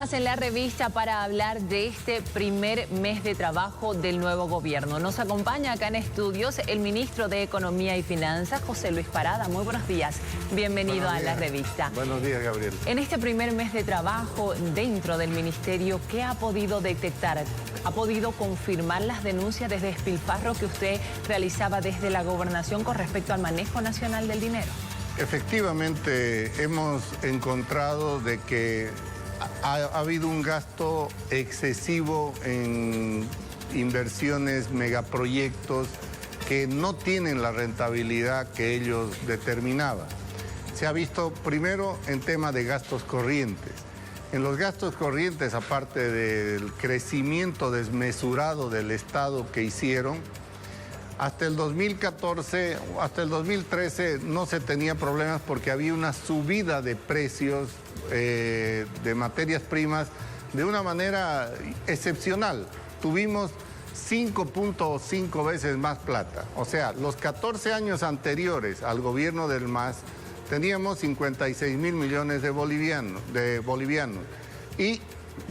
En la revista para hablar de este primer mes de trabajo del nuevo gobierno. Nos acompaña acá en estudios el ministro de Economía y Finanzas, José Luis Parada. Muy buenos días. Bienvenido a la revista. Buenos días, Gabriel. En este primer mes de trabajo dentro del ministerio, ¿qué ha podido detectar? ¿Ha podido confirmar las denuncias de despilfarro que usted realizaba desde la gobernación con respecto al manejo nacional del dinero? Efectivamente, hemos encontrado de que ha habido un gasto excesivo en inversiones, megaproyectos que no tienen la rentabilidad que ellos determinaban. Se ha visto primero en tema de gastos corrientes. En los gastos corrientes, aparte del crecimiento desmesurado del Estado que hicieron, hasta el 2014, hasta el 2013 no se tenía problemas porque había una subida de precios de materias primas de una manera excepcional. Tuvimos 5.5 veces más plata. O sea, los 14 años anteriores al gobierno del MAS teníamos 56.000 millones de bolivianos. Y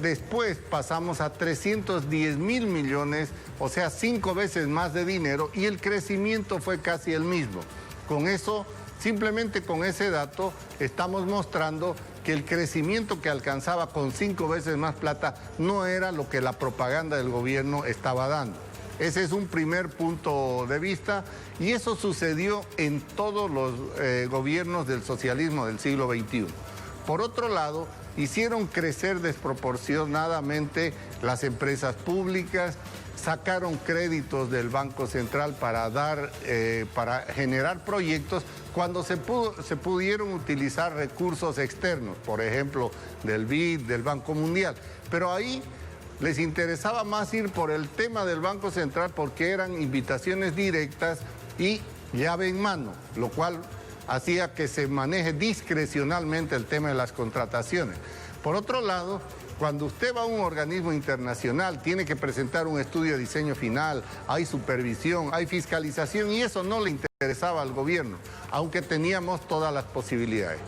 después pasamos a 310.000 millones, o sea, 5 veces más de dinero, y el crecimiento fue casi el mismo. Con eso, simplemente con ese dato, estamos mostrando que el crecimiento que alcanzaba con 5 veces más plata no era lo que la propaganda del gobierno estaba dando. Ese es un primer punto de vista, y eso sucedió en todos los gobiernos del socialismo del siglo XXI. Por otro lado, hicieron crecer desproporcionadamente las empresas públicas, sacaron créditos del Banco Central para generar proyectos cuando se pudieron utilizar recursos externos, por ejemplo, del BID, del Banco Mundial. Pero ahí les interesaba más ir por el tema del Banco Central porque eran invitaciones directas y llave en mano, lo cual hacía que se maneje discrecionalmente el tema de las contrataciones. Por otro lado, cuando usted va a un organismo internacional, tiene que presentar un estudio de diseño final, hay supervisión, hay fiscalización, y eso no le interesaba al gobierno, aunque teníamos todas las posibilidades.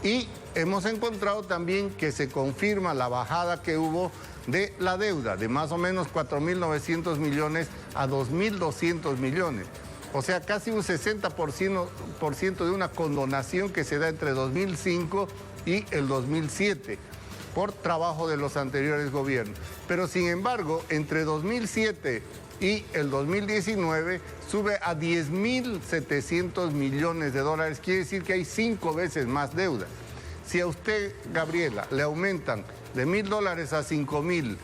Y hemos encontrado también que se confirma la bajada que hubo de la deuda, de más o menos 4.900 millones a 2.200 millones. O sea, casi un 60% de una condonación que se da entre 2005 y el 2007 por trabajo de los anteriores gobiernos. Pero sin embargo, entre 2007 y el 2019 sube a 10.700 millones de dólares. Quiere decir que hay 5 veces más deuda. Si a usted, Gabriela, le aumentan de $1.000 a 5.000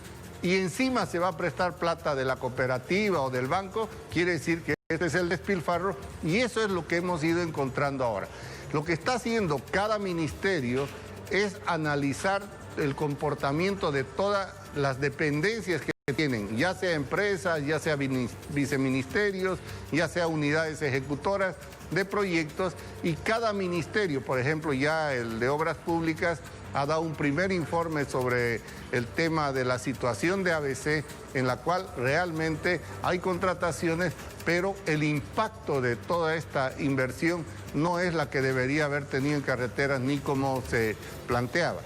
y encima se va a prestar plata de la cooperativa o del banco, quiere decir que este es el despilfarro, y eso es lo que hemos ido encontrando ahora. Lo que está haciendo cada ministerio es analizar el comportamiento de todas las dependencias que tienen, ya sea empresas, ya sea viceministerios, ya sea unidades ejecutoras de proyectos, y cada ministerio, por ejemplo, ya el de Obras Públicas, ha dado un primer informe sobre el tema de la situación de ABC, en la cual realmente hay contrataciones, pero el impacto de toda esta inversión no es la que debería haber tenido en carreteras ni como se planteaba.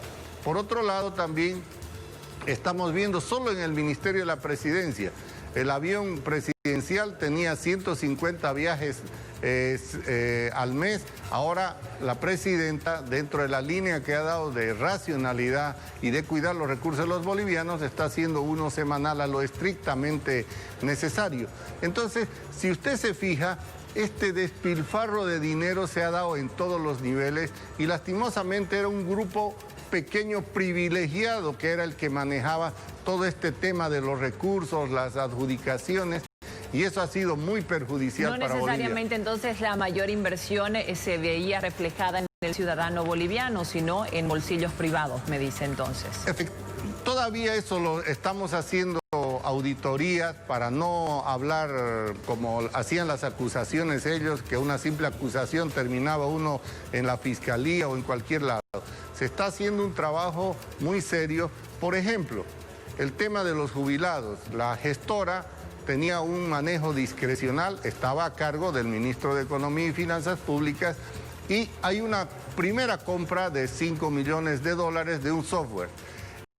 Por otro lado, también estamos viendo solo en el Ministerio de la Presidencia, el avión presidencial tenía 150 viajes al mes. Ahora la presidenta, dentro de la línea que ha dado de racionalidad y de cuidar los recursos de los bolivianos, está haciendo uno semanal a lo estrictamente necesario. Entonces, si usted se fija, este despilfarro de dinero se ha dado en todos los niveles, y lastimosamente era un grupo pequeño privilegiado que era el que manejaba todo este tema de los recursos, las adjudicaciones, y eso ha sido muy perjudicial para Bolivia. No necesariamente entonces la mayor inversión se veía reflejada en el ciudadano boliviano, sino en bolsillos privados, me dice entonces. Todavía eso lo estamos haciendo auditorías para no hablar como hacían las acusaciones ellos, que una simple acusación terminaba uno en la fiscalía o en cualquier lado. Se está haciendo un trabajo muy serio. Por ejemplo, el tema de los jubilados. La gestora tenía un manejo discrecional, estaba a cargo del ministro de Economía y Finanzas Públicas, y hay una primera compra de $5 millones de un software.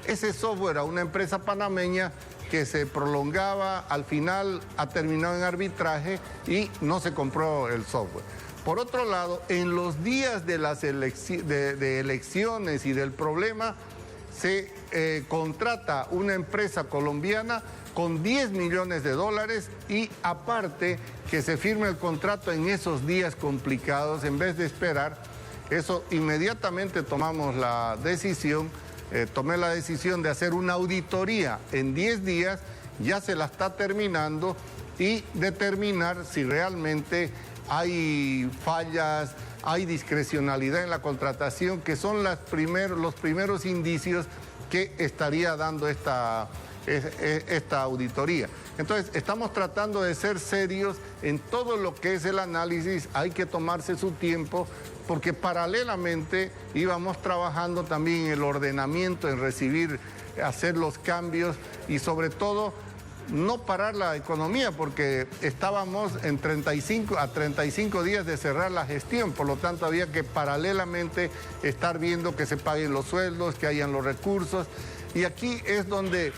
ese software a una empresa panameña que se prolongaba, al final ha terminado en arbitraje y no se compró el software. Por otro lado, en los días de las elecciones y del problema, se contrata una empresa colombiana con 10 millones de dólares y aparte que se firme el contrato en esos días complicados en vez de esperar. Eso inmediatamente tomamos la decisión, tomé la decisión de hacer una auditoría en 10 días, ya se la está terminando y determinar si realmente hay fallas, hay discrecionalidad en la contratación, que son los primeros indicios que estaría dando esta auditoría. Entonces, estamos tratando de ser serios en todo lo que es el análisis, hay que tomarse su tiempo, porque paralelamente íbamos trabajando también en el ordenamiento, en hacer los cambios y sobre todo no parar la economía, porque estábamos a 35 días de cerrar la gestión, por lo tanto había que paralelamente estar viendo que se paguen los sueldos, que hayan los recursos, y aquí es donde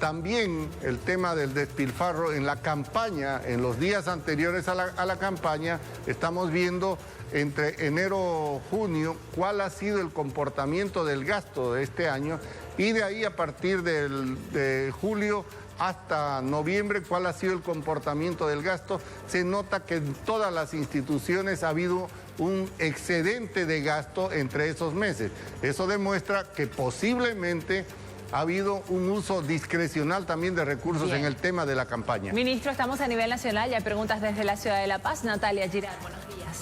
también el tema del despilfarro en la campaña, en los días anteriores a la campaña, estamos viendo entre enero y junio cuál ha sido el comportamiento del gasto de este año y de ahí a partir de julio hasta noviembre cuál ha sido el comportamiento del gasto. Se nota que en todas las instituciones ha habido un excedente de gasto entre esos meses. Eso demuestra que posiblemente ha habido un uso discrecional también de recursos en el tema de la campaña. Ministro, estamos a nivel nacional y hay preguntas desde la ciudad de La Paz. Natalia Girard, buenos días.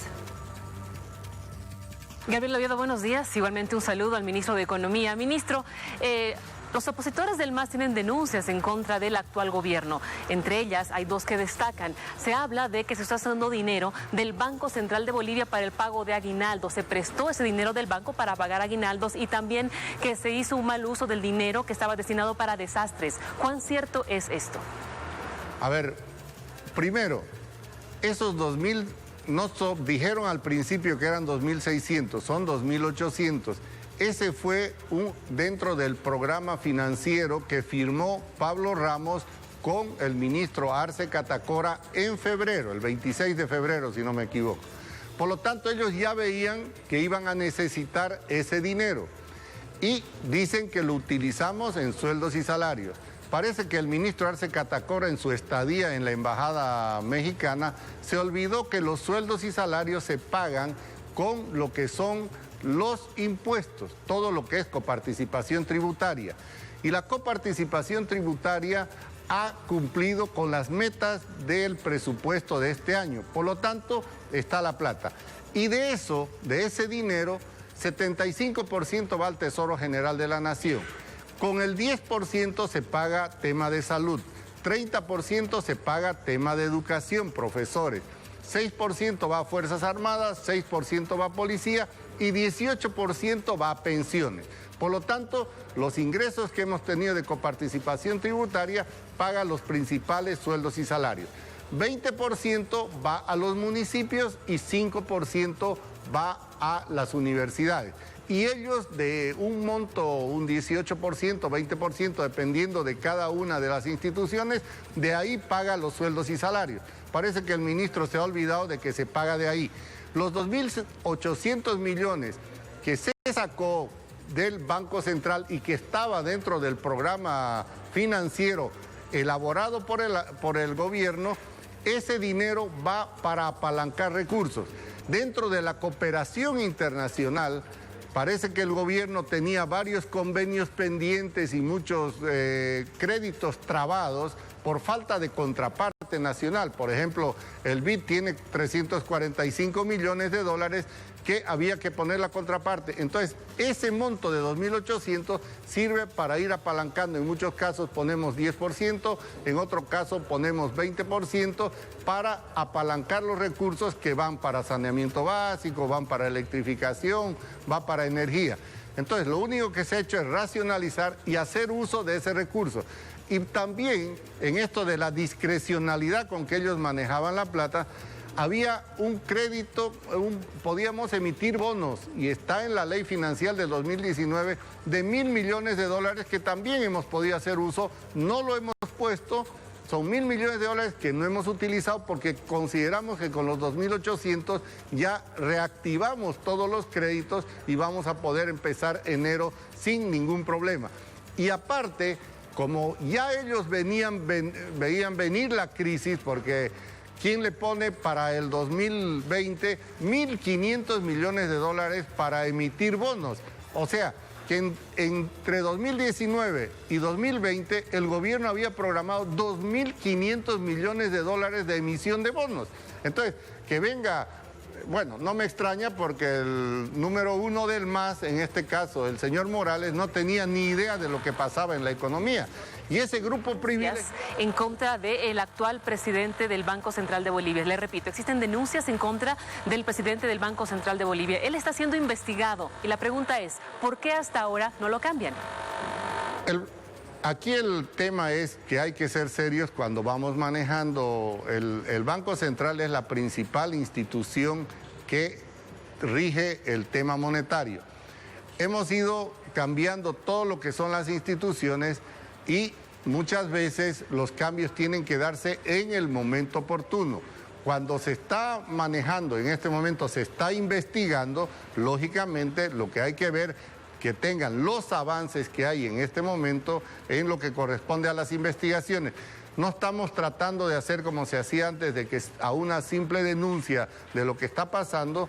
Gabriel Oviedo, buenos días. Igualmente un saludo al ministro de Economía. Ministro, los opositores del MAS tienen denuncias en contra del actual gobierno. Entre ellas hay dos que destacan. Se habla de que se está usando dinero del Banco Central de Bolivia para el pago de aguinaldos. Se prestó ese dinero del banco para pagar aguinaldos y también que se hizo un mal uso del dinero que estaba destinado para desastres. ¿Cuán cierto es esto? A ver, primero, esos 2.000, dijeron al principio que eran 2.600, son 2.800. Ese fue dentro del programa financiero que firmó Pablo Ramos con el ministro Arce Catacora en febrero, el 26 de febrero, si no me equivoco. Por lo tanto, ellos ya veían que iban a necesitar ese dinero y dicen que lo utilizamos en sueldos y salarios. Parece que el ministro Arce Catacora en su estadía en la embajada mexicana se olvidó que los sueldos y salarios se pagan con lo que son los impuestos, todo lo que es coparticipación tributaria. Y la coparticipación tributaria ha cumplido con las metas del presupuesto de este año. Por lo tanto, está la plata. Y de ese dinero, 75% va al Tesoro General de la Nación. Con el 10% se paga tema de salud, 30% se paga tema de educación, profesores, 6% va a Fuerzas Armadas, 6% va a Policía y 18% va a pensiones. Por lo tanto, los ingresos que hemos tenido de coparticipación tributaria pagan los principales sueldos y salarios. 20% va a los municipios y 5% va a las universidades. Y ellos de un monto, un 18%, 20%, dependiendo de cada una de las instituciones, de ahí paga los sueldos y salarios. Parece que el ministro se ha olvidado de que se paga de ahí. Los 2.800 millones que se sacó del Banco Central y que estaba dentro del programa financiero elaborado por el gobierno, ese dinero va para apalancar recursos. Dentro de la cooperación internacional, parece que el gobierno tenía varios convenios pendientes y muchos créditos trabados por falta de contraparte nacional. Por ejemplo, el BID tiene 345 millones de dólares que había que poner la contraparte. Entonces, ese monto de 2.800 sirve para ir apalancando. En muchos casos ponemos 10%, en otro caso ponemos 20% para apalancar los recursos que van para saneamiento básico, van para electrificación, va para energía. Entonces, lo único que se ha hecho es racionalizar y hacer uso de ese recurso. Y también en esto de la discrecionalidad con que ellos manejaban la plata, Había un crédito, podíamos emitir bonos, y está en la ley financiera del 2019, de $1.000 millones que también hemos podido hacer uso, no lo hemos puesto. Son $1.000 millones que no hemos utilizado porque consideramos que con los 2.800 ya reactivamos todos los créditos y vamos a poder empezar enero sin ningún problema. Y aparte, como ya ellos veían venir la crisis, porque ¿quién le pone para el 2020 $1.500 millones para emitir bonos? O sea, que entre 2019 y 2020 el gobierno había programado $2.500 millones de emisión de bonos. Entonces, que venga, bueno, no me extraña porque el número uno del MAS, en este caso el señor Morales, no tenía ni idea de lo que pasaba en la economía. Y ese grupo privilegiado... En contra del actual presidente del Banco Central de Bolivia. Le repito, existen denuncias en contra del presidente del Banco Central de Bolivia. Él está siendo investigado y la pregunta es, ¿por qué hasta ahora no lo cambian? Aquí el tema es que hay que ser serios cuando vamos manejando. El Banco Central es la principal institución que rige el tema monetario. Hemos ido cambiando todo lo que son las instituciones y muchas veces los cambios tienen que darse en el momento oportuno. Cuando se está manejando, en este momento se está investigando, lógicamente lo que hay que ver que tengan los avances que hay en este momento en lo que corresponde a las investigaciones. No estamos tratando de hacer como se hacía antes, de que a una simple denuncia de lo que está pasando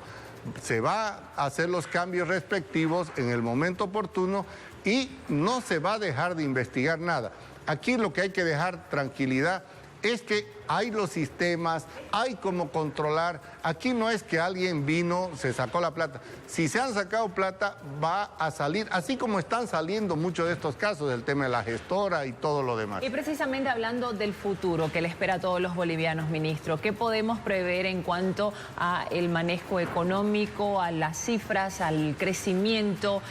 se va a hacer los cambios respectivos en el momento oportuno y no se va a dejar de investigar nada. Aquí lo que hay que dejar tranquilidad es que hay los sistemas, hay cómo controlar. Aquí no es que alguien vino, se sacó la plata. Si se han sacado plata, va a salir, así como están saliendo muchos de estos casos, del tema de la gestora y todo lo demás. Y precisamente hablando del futuro que le espera a todos los bolivianos, ministro, ¿qué podemos prever en cuanto al manejo económico, a las cifras, al crecimiento,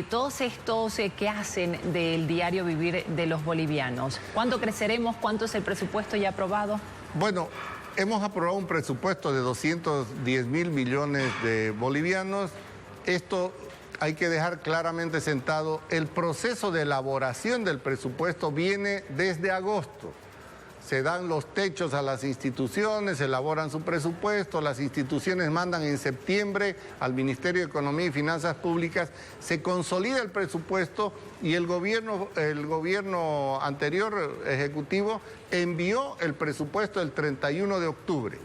todos estos que hacen del diario vivir de los bolivianos? ¿Cuánto creceremos? ¿Cuánto es el presupuesto ya aprobado? Bueno, hemos aprobado un presupuesto de 210.000 millones de bolivianos. Esto hay que dejar claramente sentado. El proceso de elaboración del presupuesto viene desde agosto. Se dan los techos a las instituciones, elaboran su presupuesto, las instituciones mandan en septiembre al Ministerio de Economía y Finanzas Públicas, se consolida el presupuesto y el gobierno anterior ejecutivo envió el presupuesto el 31 de octubre.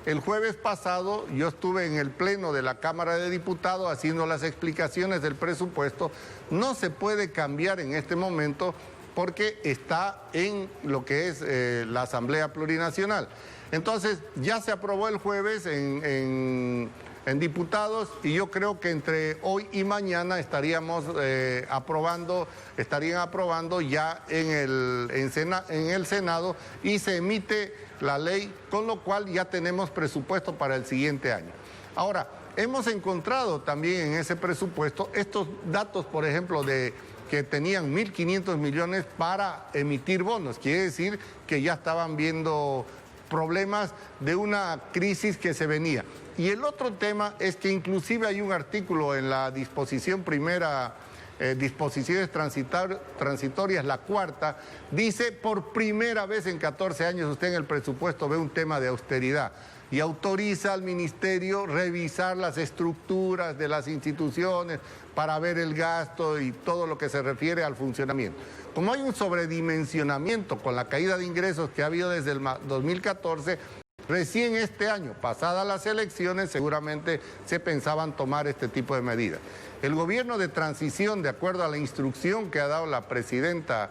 El jueves pasado yo estuve en el Pleno de la Cámara de Diputados haciendo las explicaciones del presupuesto. No se puede cambiar en este momento porque está en lo que es la Asamblea Plurinacional. Entonces, ya se aprobó el jueves en diputados y yo creo que entre hoy y mañana estarían aprobando ya en el Senado y se emite la ley, con lo cual ya tenemos presupuesto para el siguiente año. Ahora, hemos encontrado también en ese presupuesto estos datos, por ejemplo, que tenían 1.500 millones para emitir bonos. Quiere decir que ya estaban viendo problemas de una crisis que se venía. Y el otro tema es que inclusive hay un artículo en la disposición primera, disposiciones transitorias, la cuarta, dice por primera vez en 14 años usted en el presupuesto ve un tema de austeridad y autoriza al ministerio revisar las estructuras de las instituciones para ver el gasto y todo lo que se refiere al funcionamiento. Como hay un sobredimensionamiento con la caída de ingresos que ha habido desde el 2014, recién este año, pasadas las elecciones, seguramente se pensaban tomar este tipo de medidas. El gobierno de transición, de acuerdo a la instrucción que ha dado la presidenta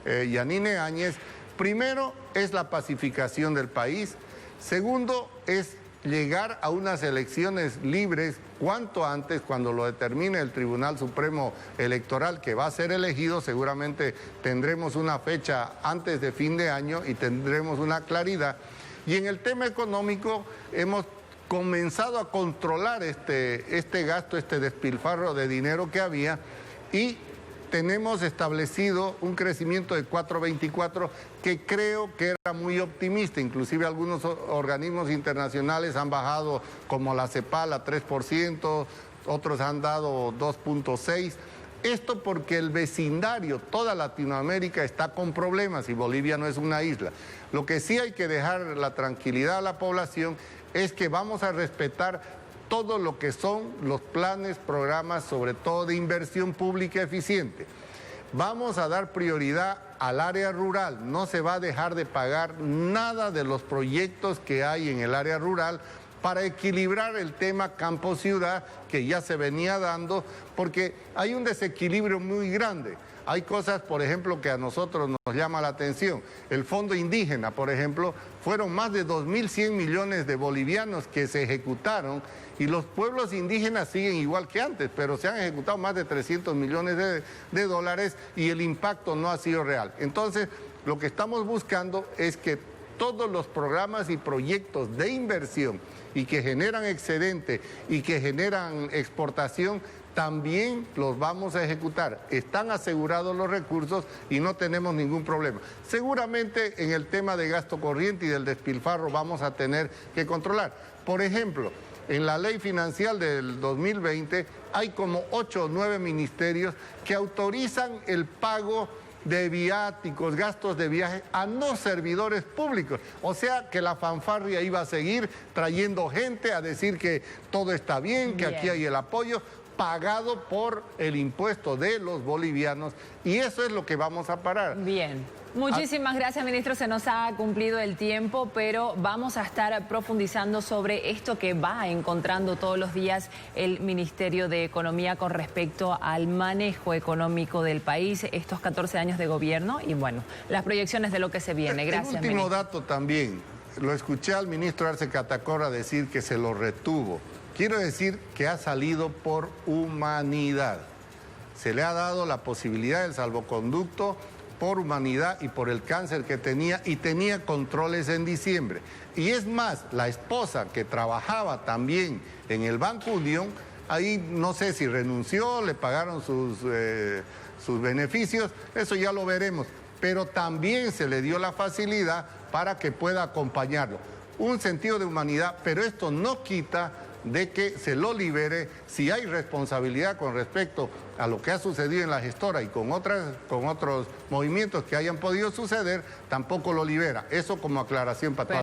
Yanine Áñez, primero es la pacificación del país, segundo es llegar a unas elecciones libres cuanto antes, cuando lo determine el Tribunal Supremo Electoral, que va a ser elegido. Seguramente tendremos una fecha antes de fin de año y tendremos una claridad. Y en el tema económico hemos comenzado a controlar este gasto, este despilfarro de dinero que había, y tenemos establecido un crecimiento de 4.24 que creo que era muy optimista. Inclusive algunos organismos internacionales han bajado, como la CEPAL, a 3%, otros han dado 2.6%. Esto porque el vecindario, toda Latinoamérica, está con problemas y Bolivia no es una isla. Lo que sí hay que dejar la tranquilidad a la población es que vamos a respetar todo lo que son los planes, programas, sobre todo de inversión pública eficiente. Vamos a dar prioridad al área rural, no se va a dejar de pagar nada de los proyectos que hay en el área rural para equilibrar el tema campo-ciudad que ya se venía dando, porque hay un desequilibrio muy grande. Hay cosas, por ejemplo, que a nosotros nos llama la atención. El Fondo Indígena, por ejemplo, fueron más de 2.100 millones de bolivianos que se ejecutaron y los pueblos indígenas siguen igual que antes, pero se han ejecutado más de 300 millones de dólares y el impacto no ha sido real. Entonces, lo que estamos buscando es que todos los programas y proyectos de inversión y que generan excedente y que generan exportación, también los vamos a ejecutar. Están asegurados los recursos y no tenemos ningún problema. Seguramente en el tema de gasto corriente y del despilfarro vamos a tener que controlar. Por ejemplo, en la ley financiera del 2020 hay como 8 o 9 ministerios que autorizan el pago de viáticos, gastos de viaje a no servidores públicos. O sea que la fanfarria iba a seguir trayendo gente a decir que todo está bien, que aquí hay el apoyo pagado por el impuesto de los bolivianos, y eso es lo que vamos a parar. Bien. Muchísimas gracias, ministro. Se nos ha cumplido el tiempo, pero vamos a estar profundizando sobre esto que va encontrando todos los días el Ministerio de Economía con respecto al manejo económico del país, estos 14 años de gobierno y, bueno, las proyecciones de lo que se viene. Gracias, el último ministro. dato también. Lo escuché al ministro Arce Catacora decir que se lo retuvo. Quiero decir que ha salido por humanidad. Se le ha dado la posibilidad del salvoconducto por humanidad y por el cáncer que tenía, y tenía controles en diciembre. Y es más, la esposa que trabajaba también en el Banco Unión, ahí no sé si renunció, le pagaron sus beneficios, eso ya lo veremos, pero también se le dio la facilidad para que pueda acompañarlo. Un sentido de humanidad, pero esto no quita de que se lo libere. Si hay responsabilidad con respecto a lo que ha sucedido en la gestora y con otros movimientos que hayan podido suceder, tampoco lo libera. Eso como aclaración para todos.